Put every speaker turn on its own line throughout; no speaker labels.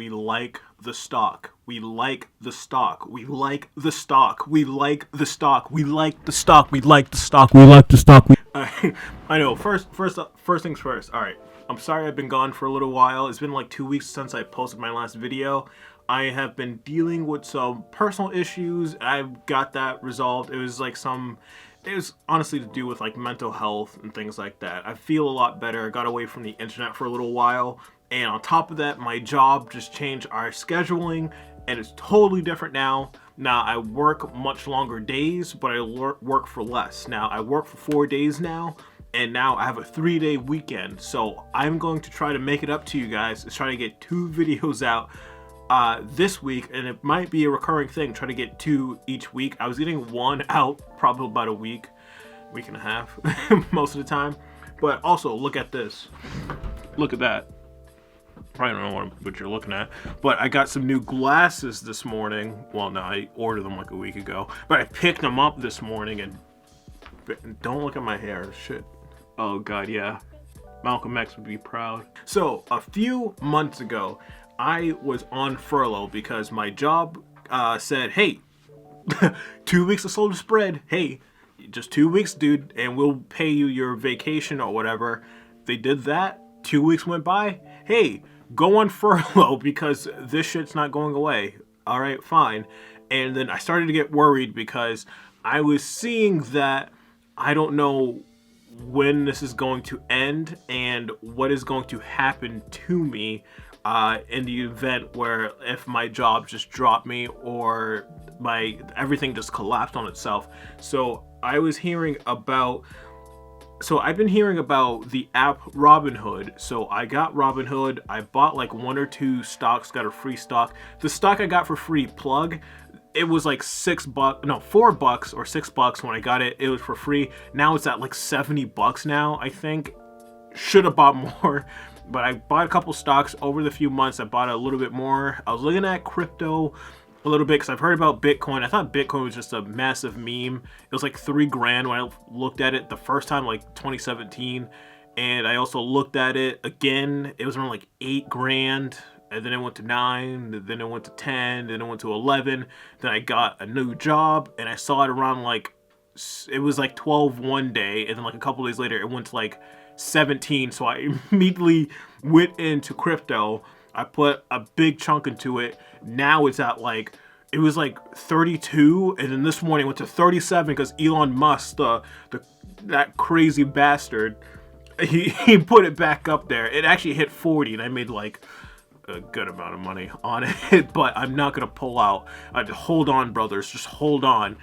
We like the stock. We like the stock. We like the stock. We like the stock. We like the stock. We like the stock. We like the stock. I know. First things first. All right. I'm sorry I've been gone for a little while. It's been like 2 weeks since I posted my last video. I have been dealing with some personal issues. I've got that resolved. It was honestly to do with like mental health and things like that. I feel a lot better. I got away from the internet for a little while. And on top of that, my job just changed our scheduling and it's totally different now. Now I work much longer days, but I work for less. Now I work for 4 days now. And now I have a 3-day weekend. So I'm going to try to make it up to you guys. Try to get 2 videos out this week, and it might be a recurring thing. Try to get 2 each week. I was getting 1 out probably about a week and a half most of the time. But also look at this. Look at that. Probably don't know what you're looking at, but I got some new glasses this morning. Well, no, I ordered them like a week ago, but I picked them up this morning. And don't look at my hair. Shit. Oh god, yeah. Malcolm X would be proud. So a few months ago, I was on furlough because my job said, hey, 2 weeks of slow spread. Hey, just 2 weeks, dude, and we'll pay you your vacation or whatever. They did that. 2 weeks went by. Hey, go on furlough because this shit's not going away. All right, fine. And then I started to get worried because I was seeing that I don't know when this is going to end and what is going to happen to me in the event where if my job just dropped me or everything just collapsed on itself. So I've been hearing about the app Robinhood. So I got Robinhood. I bought like 1 or 2 stocks, got a free stock. The stock I got for free, Plug, it was like $4 or $6 when I got it. It was for free. Now it's at like $70 now, I think. Should have bought more, but I bought a couple stocks over the few months. I bought a little bit more. I was looking at crypto a little bit because I've heard about Bitcoin. I thought Bitcoin was just a massive meme. It was like $3,000 when I looked at it the first time, like 2017. And I also looked at it again. It was around like $8,000. And then it went to 9, then it went to 10, then it went to 11. Then I got a new job and I saw it around it was like 12 one day. And then like a couple days later, it went to like 17. So I immediately went into crypto. I put a big chunk into it. Now it's at it was like 32. And then this morning it went to 37 because Elon Musk, that crazy bastard, he put it back up there. It actually hit 40 and I made like a good amount of money on it, but I'm not gonna pull out. Hold on, brothers, just hold on.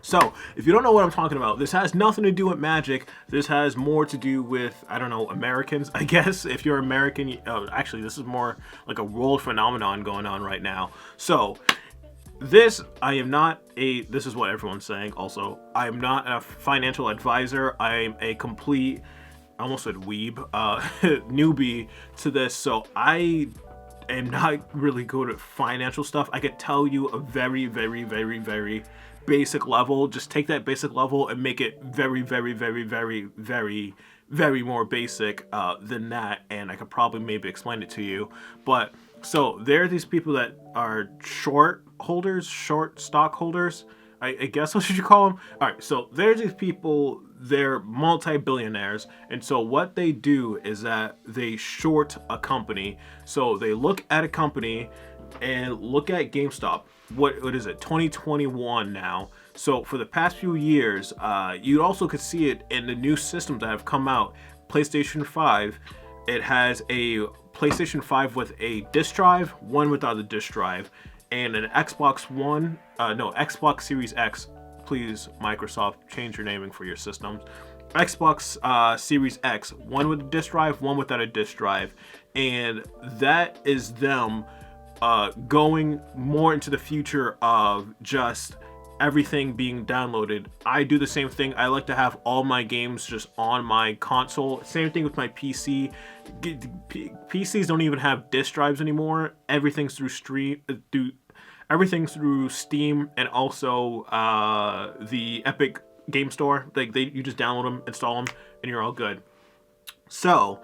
So if you don't know what I'm talking about, this has nothing to do with magic. This has more to do with, I don't know, Americans, I guess. If you're American, actually this is more like a world phenomenon going on right now. So this is what everyone's saying also. I am not a financial advisor. I am a complete, I almost said weeb, newbie to this, so I am not really good at financial stuff. I could tell you a very, very, very, very basic level. Just take that basic level and make it very, very, very, very, very, very more basic than that, and I could probably maybe explain it to you. But so there are these people that are short stockholders. I guess what should you call them? All right, so there's these people, they're multi-billionaires, and so what they do is that they short a company. So they look at a company and look at GameStop. What is it? 2021 now. So for the past few years, you also could see it in the new systems that have come out. PlayStation 5, it has a PlayStation 5 with a disk drive, one without a disk drive, and an Xbox Series X. Please, Microsoft, change your naming for your systems. Xbox Series X, one with a disk drive, one without a disk drive, and that is them going more into the future of just everything being downloaded. I do the same thing. I like to have all my games just on my console. Same thing with my PC. PCs don't even have disk drives anymore. Everything's through Steam and also the Epic Game Store. You just download them, install them, and you're all good. So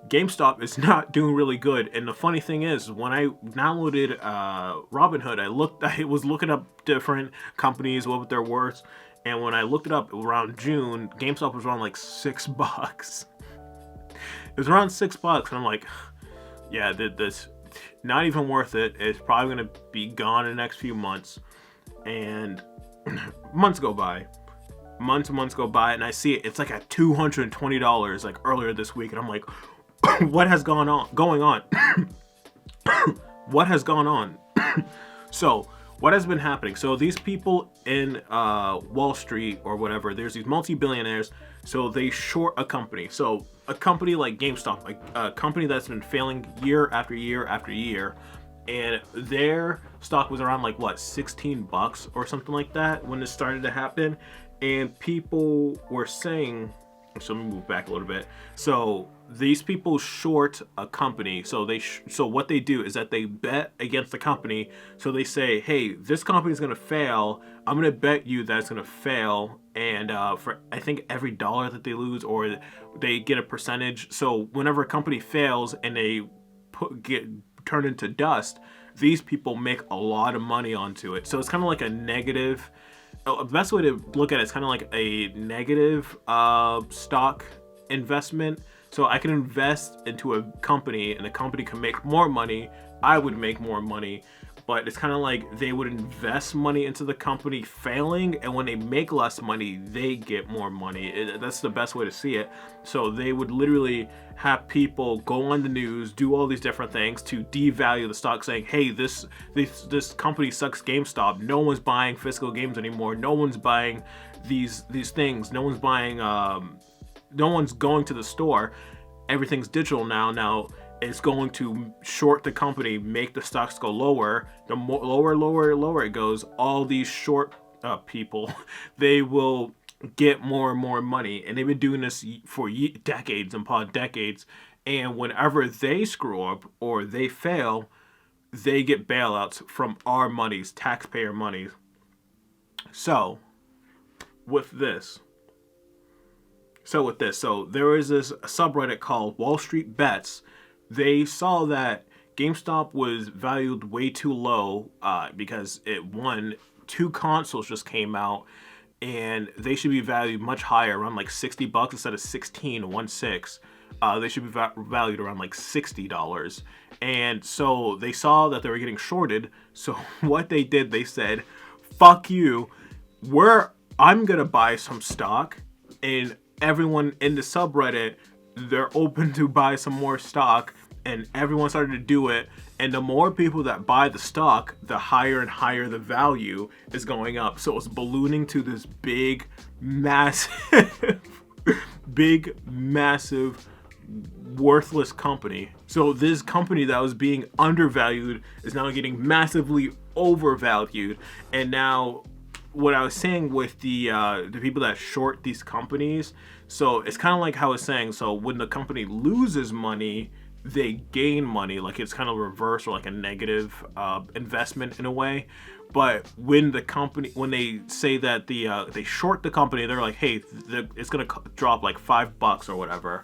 GameStop is not doing really good. And the funny thing is, when I downloaded Robinhood, I was looking up different companies, what they're worth. And when I looked it up around June, GameStop was around like $6. It was around $6, and I'm like, yeah, this not even worth it. It's probably gonna be gone in the next few months. And months go by, months go by, and I see it's like at $220 like earlier this week, and I'm like, what has going on? What has gone on? So what has been happening? So these people in Wall Street or whatever, there's these multi-billionaires. So they short a company. So a company like GameStop, like a company that's been failing year after year after year, and their stock was around like what, $16 or something like that when this started to happen. And people were saying, so let me move back a little bit. So these people short a company. So so what they do is that they bet against the company. So they say, hey, this company is going to fail. I'm going to bet you that it's going to fail. And for, I think, every dollar that they lose, or they get a percentage. So whenever a company fails and they get turned into dust, these people make a lot of money onto it. So it's kind of like a negative. The best way to look at it is kind of like a negative stock investment. So I can invest into a company and the company can make more money. I would make more money, but it's kind of like they would invest money into the company failing, and when they make less money, they get more money. That's the best way to see it. So they would literally have people go on the news, do all these different things to devalue the stock, saying, hey, this company sucks, GameStop. No one's buying physical games anymore. No one's buying these things. No one's buying no one's going to the store. Everything's digital now. Now it's going to short the company, make the stocks go lower. The more lower it goes, all these short people, they will get more and more money. And they've been doing this for decades upon decades. And whenever they screw up or they fail, they get bailouts from our monies, taxpayer monies. So with this, so there is this subreddit called Wall Street Bets. They saw that GameStop was valued way too low because two consoles just came out, and they should be valued much higher, around like $60 instead of 16. They should be valued around like $60. And so they saw that they were getting shorted. So what they did, they said, fuck you, I'm gonna buy some stock. And everyone in the subreddit, they're open to buy some more stock, and everyone started to do it. And the more people that buy the stock, the higher and higher the value is going up. So it's ballooning to this big, massive, worthless company. So this company that was being undervalued is now getting massively overvalued. And now, what I was saying with the people that short these companies, so it's kind of like how I was saying, so when the company loses money, they gain money, like it's kind of reverse, or like a negative investment in a way. But when they say that they short the company, they're like, hey, it's gonna drop like $5 or whatever,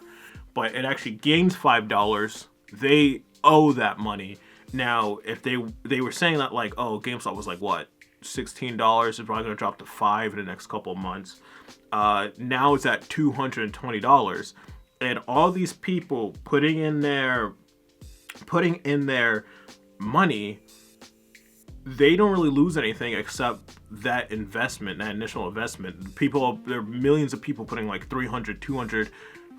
but it actually gains $5, they owe that money. Now if they were saying that, like, oh, GameStop was like what, $16, is probably going to drop to $5 in the next couple of months. Now it's at $220, and all these people putting in their money, they don't really lose anything except that investment, that initial investment. There are millions of people putting like $300, $200,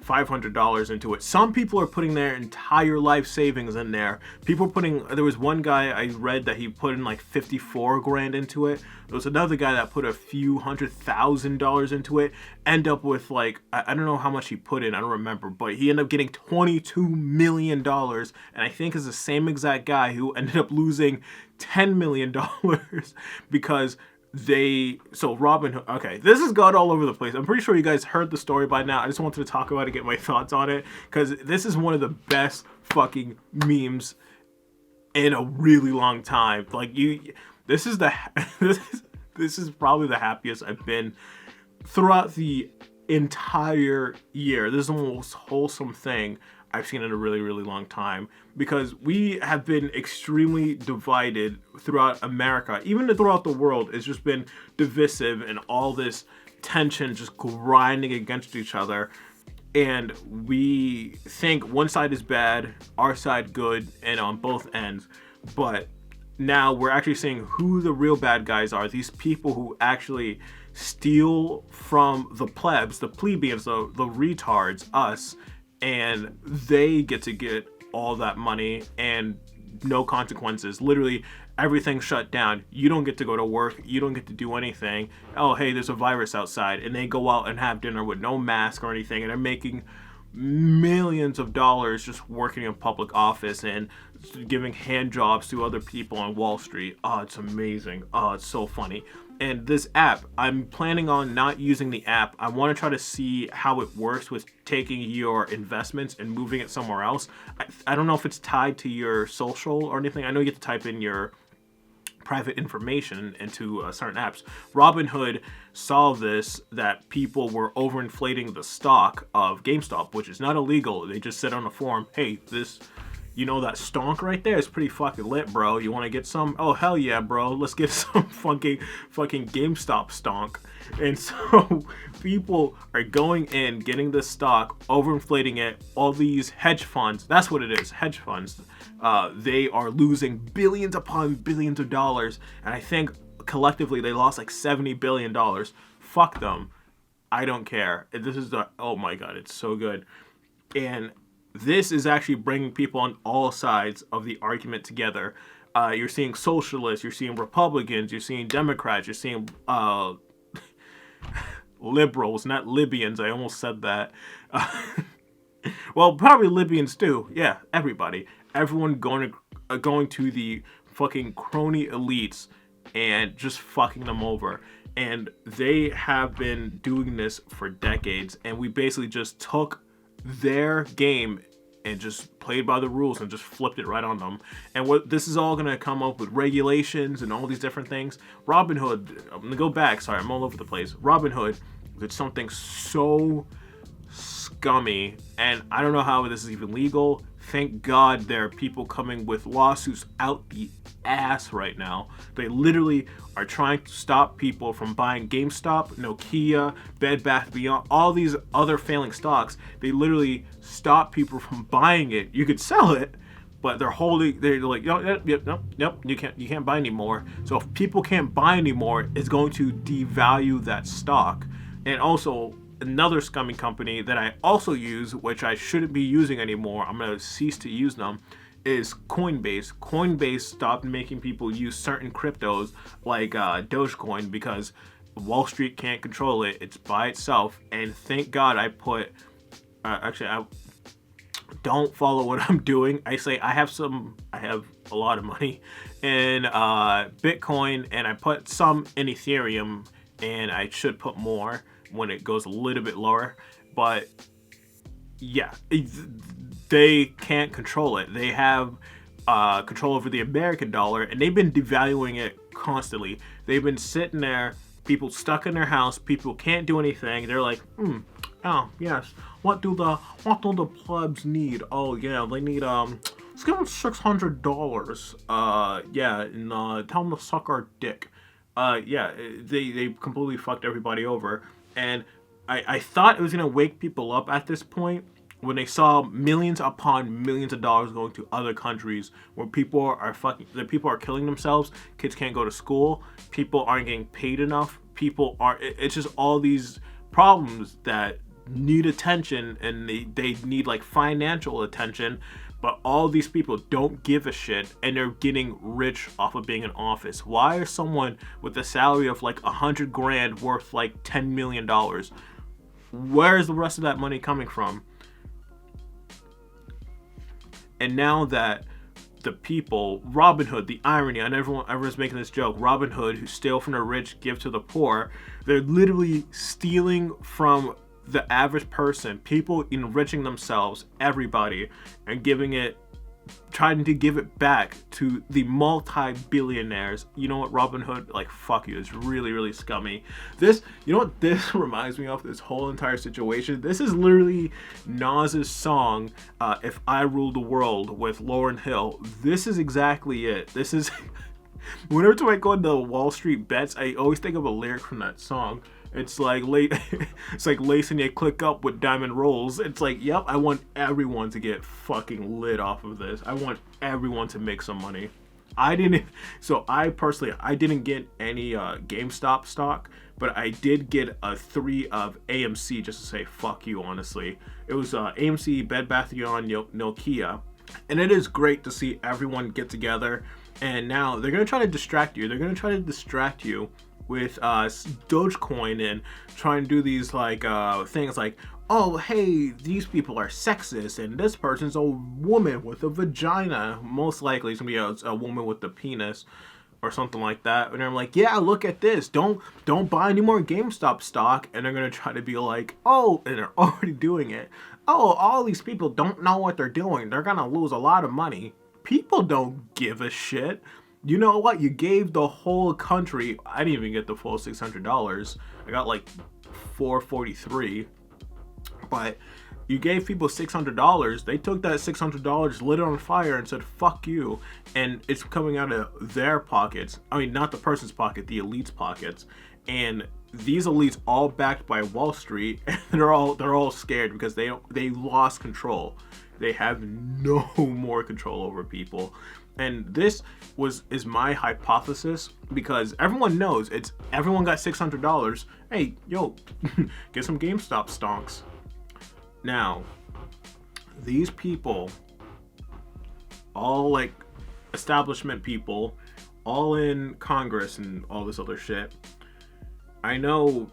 $500 into it. Some people are putting their entire life savings in there. There was one guy I read that he put in like 54 grand into it. There was another guy that put a few $100,000 into it. End up with like, I don't know how much he put in, I don't remember, but he ended up getting $22 million. And I think is the same exact guy who ended up losing $10 million because Robinhood, okay, this has gone all over the place. I'm pretty sure you guys heard the story by now. I just wanted to talk about it, get my thoughts on it, because this is one of the best fucking memes in a really long time. Like, this is probably the happiest I've been throughout the entire year. This is the most wholesome thing I've seen in a really, really long time, because we have been extremely divided throughout America, even throughout the world. It's just been divisive and all this tension just grinding against each other. And we think one side is bad, our side good, and on both ends. But now we're actually seeing who the real bad guys are. These people who actually steal from the plebs, the plebeians, the retards, us, and they get all that money and no consequences. Literally everything shut down. You don't get to go to work. You don't get to do anything. Oh, hey, there's a virus outside. And they go out and have dinner with no mask or anything. And they're making millions of dollars just working in public office and giving hand jobs to other people on Wall Street. Oh, it's amazing. Oh, it's so funny. And this app, I'm planning on not using the app. I want to try to see how it works with taking your investments and moving it somewhere else. I don't know if it's tied to your social or anything. I know you get to type in your private information into certain apps. Robinhood saw this, that people were overinflating the stock of GameStop, which is not illegal. They just said on the forum, hey, this... You know that stonk right there is pretty fucking lit, bro. You want to get some? Oh, hell yeah, bro. Let's get some fucking GameStop stonk. And so people are going in, getting this stock, overinflating it. All these hedge funds, that's what it is, hedge funds. They are losing billions upon billions of dollars. And I think collectively they lost like $70 billion. Fuck them. I don't care. This is oh my God, it's so good. And this is actually bringing people on all sides of the argument together. You're seeing socialists, you're seeing Republicans, you're seeing Democrats, you're seeing liberals, not Libyans. I almost said that. Well, probably Libyans too. Yeah, everybody. Everyone going to the fucking crony elites and just fucking them over. And they have been doing this for decades. And we basically just took their game and just played by the rules and just flipped it right on them. And what this is all gonna come up with regulations and all these different things. Robinhood, I'm gonna go back, sorry, I'm all over the place. Robinhood did something so scummy, and I don't know how this is even legal. Thank God there are people coming with lawsuits out the ass right now. They literally are trying to stop people from buying GameStop, Nokia, Bed Bath Beyond, all these other failing stocks. They literally stop people from buying it. You could sell it, but they're like, nope, you can't buy anymore. So if people can't buy anymore, it's going to devalue that stock. And also, another scummy company that I also use, which I shouldn't be using anymore, I'm going to cease to use them, is Coinbase. Coinbase stopped making people use certain cryptos like Dogecoin because Wall Street can't control it. It's by itself. And thank God I put... I don't follow what I'm doing. I say I have a lot of money in Bitcoin, and I put some in Ethereum, and I should put more when it goes a little bit lower. But yeah, they can't control it. They have control over the American dollar, and they've been devaluing it constantly. They've been sitting there, people stuck in their house, people can't do anything. They're like, oh yes, what do the plebs need? Oh yeah, they need let's give them $600. Yeah, and tell them to suck our dick. Yeah, they completely fucked everybody over. And I thought it was gonna wake people up at this point when they saw millions upon millions of dollars going to other countries where people are killing themselves. Kids can't go to school. People aren't getting paid enough. It's just all these problems that need attention, and they need like financial attention. But all these people don't give a shit, and they're getting rich off of being in office. Why is someone with a salary of like $100,000 worth like $10 million? Where is the rest of that money coming from? And now that the people, Robinhood, the irony, and everyone's making this joke, Robinhood, who steal from the rich, give to the poor, they're literally stealing from the average person, people enriching themselves, everybody, and giving it trying to give it back to the multi-billionaires. You know what, Robinhood, like, fuck you. It's really, really scummy. This, you know what this reminds me of, this whole entire situation? This is literally Nas's song, If I Rule the World, with Lauryn Hill. This is exactly it. This is... Whenever I go into Wall Street Bets, I always think of a lyric from that song. It's like it's like lacing your click up with diamond rolls. It's like, yep, I want everyone to get fucking lit off of this. I want everyone to make some money. I didn't get any GameStop stock, but I did get a 3 of AMC just to say fuck you, honestly. It was AMC, Bed Bath & Beyond, Nokia. And it is great to see everyone get together. And now they're going to try to distract you. They're going to try to distract you with Dogecoin and trying to do these like things like, oh hey, these people are sexist and this person's a woman with a vagina. Most likely it's gonna be a woman with a penis or something like that. And I'm like, yeah, look at this. Don't buy any more GameStop stock. And they're gonna try to be like, oh, and they're already doing it. Oh, all these people don't know what they're doing. They're gonna lose a lot of money. People don't give a shit. You know what? You gave the whole country. I didn't even get the full $600. I got like $443. But you gave people $600. They took that $600, lit it on fire, and said, fuck you. And it's coming out of their pockets. I mean, not the person's pocket, the elite's pockets. And these elites, all backed by Wall Street, and they're all scared because they lost control. They have no more control over people. And this is my hypothesis, because everyone knows everyone got $600. Hey, yo, get some GameStop stonks. Now, these people, all like establishment people, all in Congress and all this other shit. I know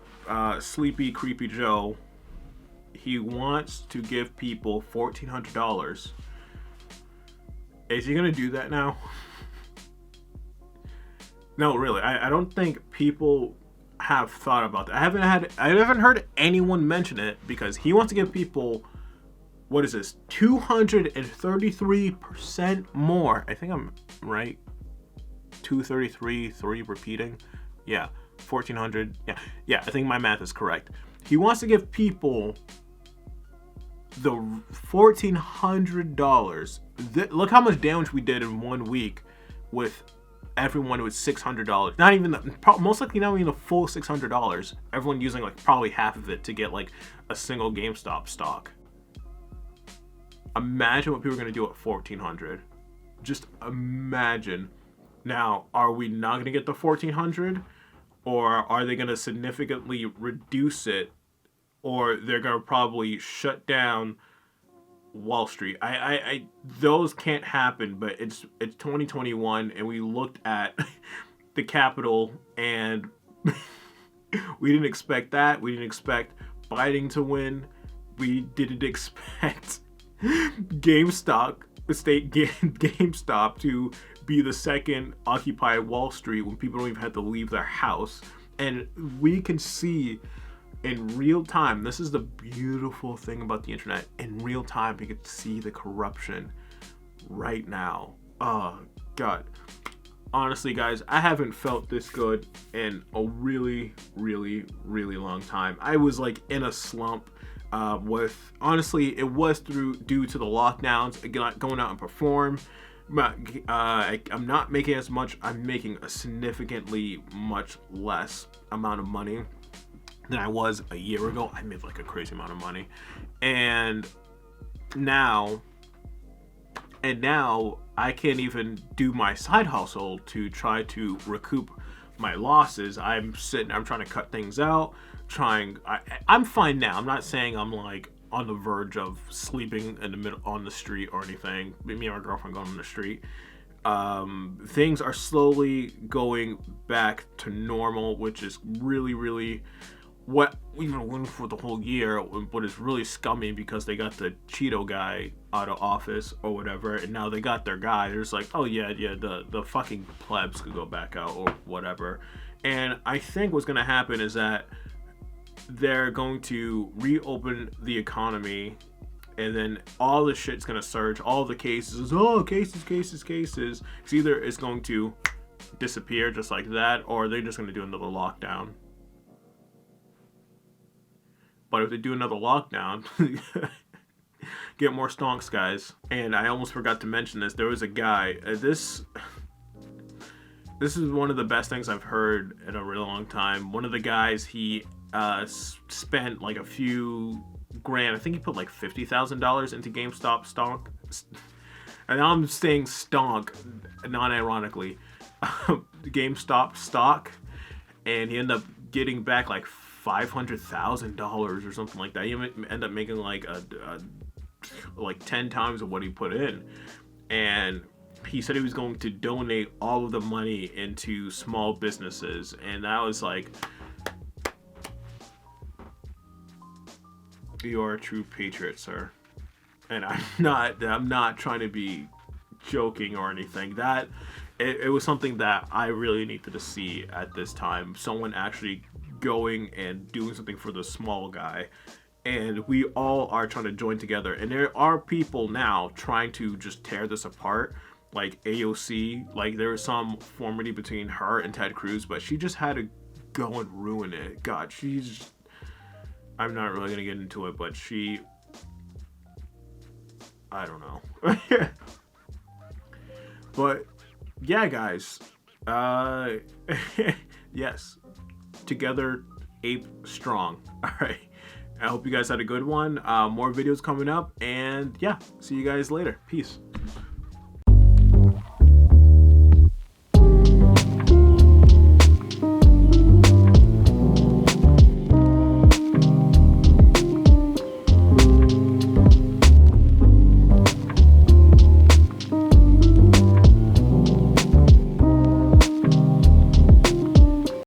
Sleepy Creepy Joe, he wants to give people $1,400. Is he gonna do that now? No, really. I don't think people have thought about that. I haven't heard anyone mention it, because he wants to give people, what is this, 233% more. I think I'm right. 233, 3 repeating. Yeah, 1,400. Yeah. I think my math is correct. He wants to give people the $1,400. Look how much damage we did in 1 week with everyone with $600. Not even most likely not even the full $600. Everyone using like probably half of it to get like a single GameStop stock. Imagine what people are gonna do at $1,400. Just imagine. Now, are we not gonna get the $1,400, or are they gonna significantly reduce it? Or they're gonna probably shut down Wall Street. I those can't happen, but it's 2021, and we looked at the Capitol, and we didn't expect that. We didn't expect Biden to win. We didn't expect GameStop to be the second Occupy Wall Street when people don't even have to leave their house. And we can see in real time, this is the beautiful thing about the internet. In real time, you can see the corruption right now. Oh, God. Honestly, guys, I haven't felt this good in a really, really, really long time. I was like in a slump honestly, it was due to the lockdowns, going out and perform. I'm not making as much. I'm making a significantly much less amount of money than I was a year ago. I made like a crazy amount of money, and now I can't even do my side hustle to try to recoup my losses. I'm trying to cut things out. I'm fine now. I'm not saying I'm like on the verge of sleeping in the middle on the street or anything. Me and my girlfriend going on the street. Things are slowly going back to normal, which is really, really what we've been waiting for the whole year. What is really scummy, because they got the Cheeto guy out of office or whatever, and now they got their guy. There's like, oh yeah, the fucking plebs could go back out or whatever. And I think what's gonna happen is that they're going to reopen the economy and then all the shit's gonna surge. All the cases, oh, cases. It's either it's going to disappear just like that, or they're just gonna do another lockdown. But if they do another lockdown, get more stonks, guys. And I almost forgot to mention this. There was a guy. This is one of the best things I've heard in a really long time. One of the guys, he spent like a few grand. I think he put like $50,000 into GameStop stock. And now I'm saying stonk, non-ironically. GameStop stock, and he ended up getting back like $500,000 or something like that. He ended up making like like 10 times of what he put in, and he said he was going to donate all of the money into small businesses, and that was like, you are a true patriot, sir. And I'm not trying to be joking or anything. That it was something that I really needed to see at this time. Someone actually going and doing something for the small guy. And we all are trying to join together. And there are people now trying to just tear this apart. Like AOC, like there was some formity between her and Ted Cruz, but she just had to go and ruin it. God, I'm not really gonna get into it, but I don't know. But yeah, guys, yes, together ape strong. All right, I hope you guys had a good one. More videos coming up, and yeah, see you guys later. Peace.